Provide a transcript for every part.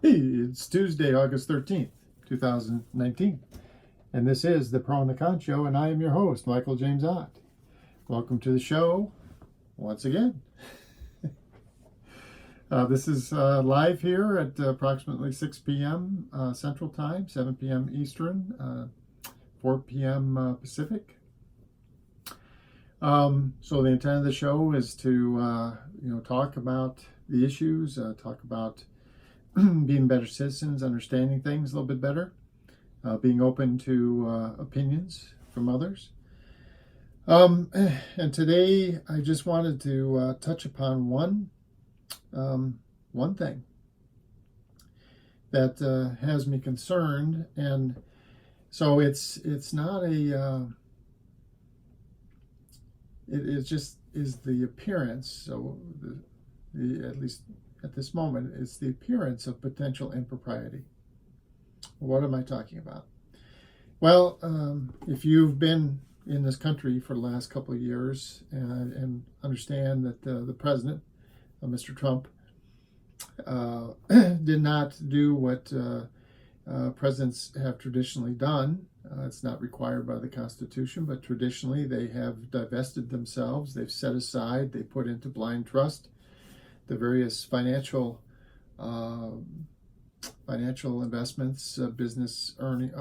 It's Tuesday, August 13th, 2019, and this is the Pro and the Con Show, and I am your host, Michael James Ott. Welcome to the show once again. This is live here at approximately 6 p.m. Central Time, 7 p.m. Eastern, 4 p.m. Pacific. So the intent of the show is to talk about the issues, talk about being better citizens, understanding things a little bit better, being open to opinions from others. And today I just wanted to touch upon one thing that has me concerned, and so it's not a it just is the appearance. So at least at this moment, it's the appearance of potential impropriety. What am I talking about? Well, if you've been in this country for the last couple of years and understand that the president, Mr. Trump, did not do what presidents have traditionally done. It's not required by the Constitution, but traditionally they have divested themselves. They've set aside, they put into blind trust the various financial investments, business earning,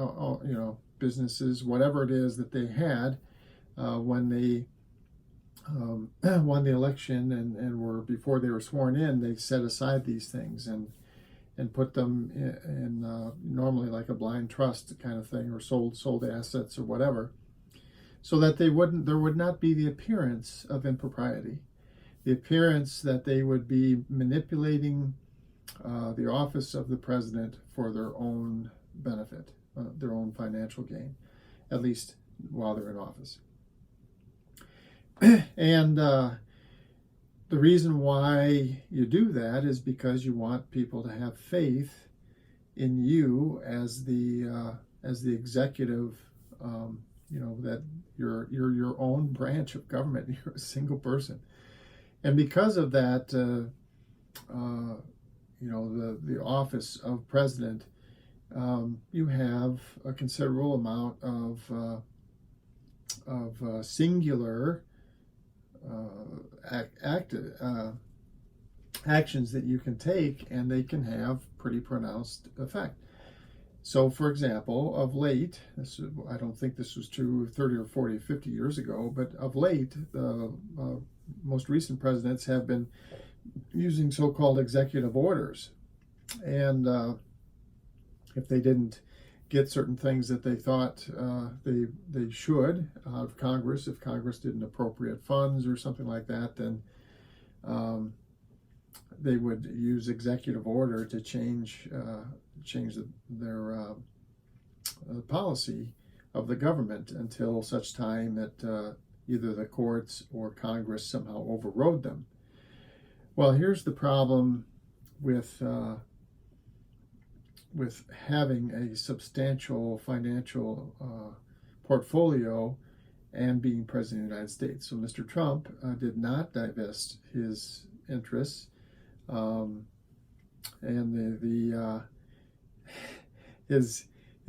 businesses, whatever it is that they had when they won the election and were, before they were sworn in, they set aside these things and put them in normally like a blind trust kind of thing, or sold assets or whatever, so that there would not be the appearance of impropriety, the appearance that they would be manipulating the office of the president for their own benefit, their own financial gain, at least while they're in office. And the reason why you do that is because you want people to have faith in you as the executive. That you're your own branch of government. You're a single person, and because of that, the office of president, you have a considerable amount of singular actions that you can take, and they can have pretty pronounced effect. So, for example, of late, I don't think this was true 30 or 40 or 50 years ago, but of late, the most recent presidents have been using so-called executive orders. And if they didn't get certain things that they thought they should out of Congress, if Congress didn't appropriate funds or something like that, then they would use executive order to change their policy of the government until such time that either the courts or Congress somehow overrode them. Well, here's the problem with having a substantial financial portfolio and being president of the United States. So Mr. Trump did not divest his interests, and his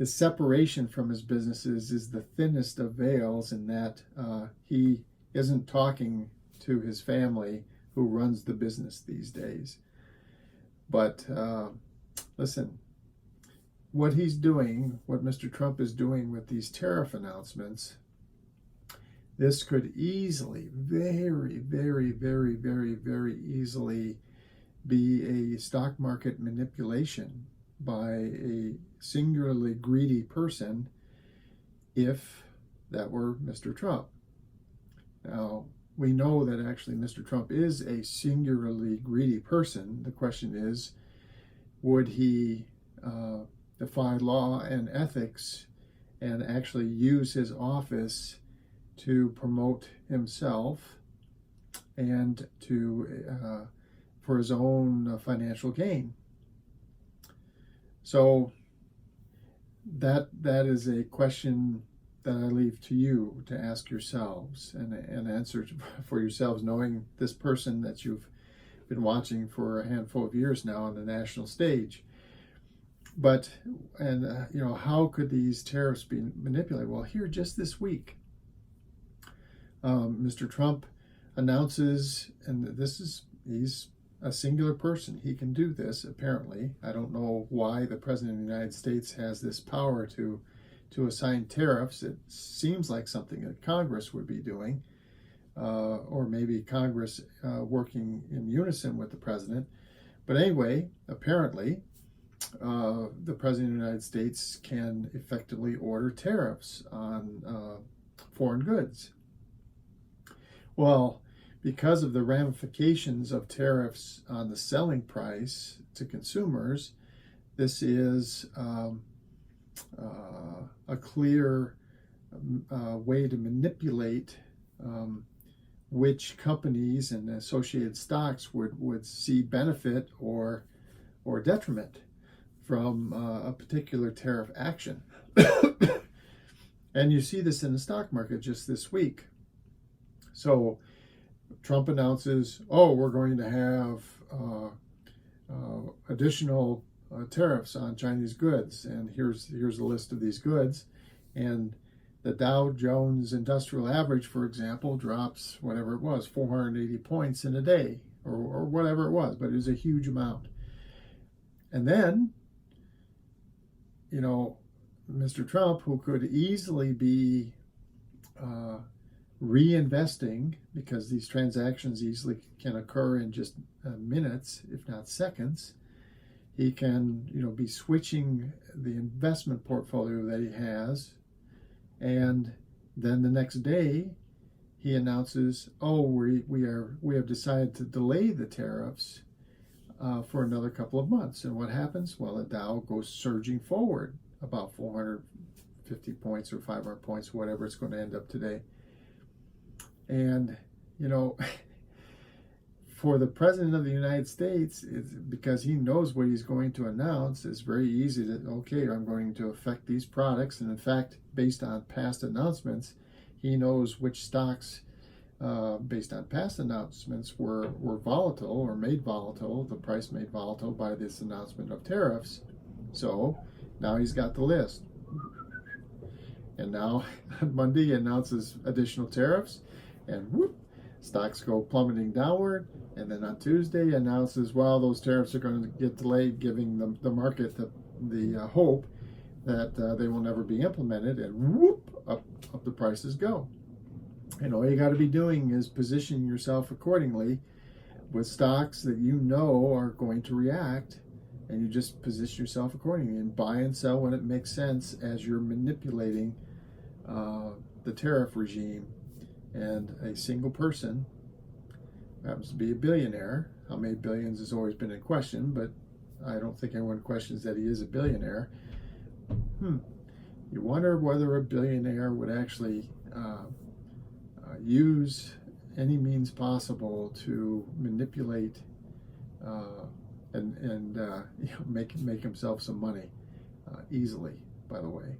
separation from his businesses is the thinnest of veils, in that he isn't talking to his family who runs the business these days. But listen, what he's doing, what Mr. Trump is doing with these tariff announcements, this could easily, very, very, very, very, very easily be a stock market manipulation by a singularly greedy person, if that were Mr. Trump. Now, we know that actually Mr. Trump is a singularly greedy person. The question is, would he defy law and ethics and actually use his office to promote himself and to for his own financial gain? So that is a question that I leave to you to ask yourselves and answer for yourselves, knowing this person that you've been watching for a handful of years now on the national stage. But, and how could these tariffs be manipulated? Well, here just this week, Mr. Trump announces, and he's a singular person. He can do this, apparently. I don't know why the President of the United States has this power to assign tariffs. It seems like something that Congress would be doing, or maybe Congress working in unison with the President. But anyway, apparently, the President of the United States can effectively order tariffs on foreign goods. Well, because of the ramifications of tariffs on the selling price to consumers, this is a clear way to manipulate which companies and associated stocks would see benefit or detriment from a particular tariff action. And you see this in the stock market just this week. So Trump announces, we're going to have additional tariffs on Chinese goods, and here's a list of these goods. And the Dow Jones Industrial Average, for example, drops whatever it was, 480 points in a day, or whatever it was, but it was a huge amount. And then, Mr. Trump, who could easily be reinvesting, because these transactions easily can occur in just minutes, if not seconds, he can, be switching the investment portfolio that he has, and then the next day he announces, we have decided to delay the tariffs for another couple of months. And what happens? Well, the Dow goes surging forward about 450 points or 500 points, whatever it's going to end up today. And, for the President of the United States, because he knows what he's going to announce, it's very easy to, I'm going to affect these products. And in fact, based on past announcements, he knows which stocks, based on past announcements, were volatile or made volatile, the price made volatile by this announcement of tariffs. So now he's got the list. And now on Monday he announces additional tariffs, and whoop, stocks go plummeting downward. And then on Tuesday announces, those tariffs are going to get delayed, giving the market the hope that they will never be implemented, and whoop, up the prices go. And all you got to be doing is positioning yourself accordingly with stocks that are going to react, and you just position yourself accordingly and buy and sell when it makes sense as you're manipulating the tariff regime. And a single person happens to be a billionaire. How many billions has always been in question, but I don't think anyone questions that he is a billionaire. You wonder whether a billionaire would actually use any means possible to manipulate and make himself some money easily, by the way.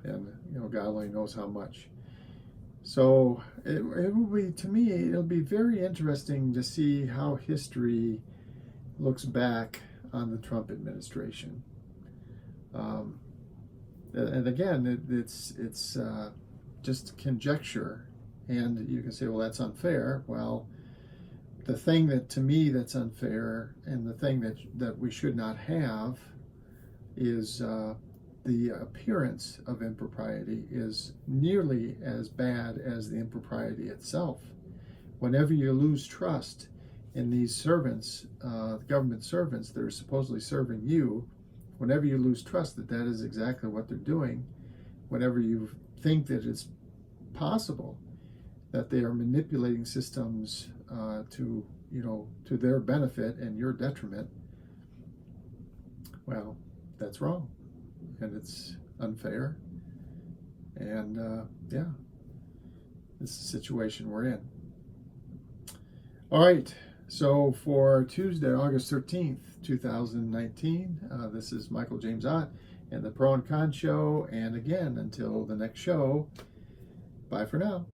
And God only knows how much. So it will be, to me, it'll be very interesting to see how history looks back on the Trump administration. And again, it's just conjecture, and you can say, well, that's unfair. Well, the thing that, to me, that's unfair, and the thing that we should not have, is the appearance of impropriety is nearly as bad as the impropriety itself. Whenever you lose trust in these servants, government servants that are supposedly serving you, whenever you lose trust that is exactly what they're doing, whenever you think that it's possible that they are manipulating systems to their benefit and your detriment, well, that's wrong. And it's unfair. And it's the situation we're in. All right. So for Tuesday, August 13th, 2019, this is Michael James Ott and the Pro and Con Show. And again, until the next show, bye for now.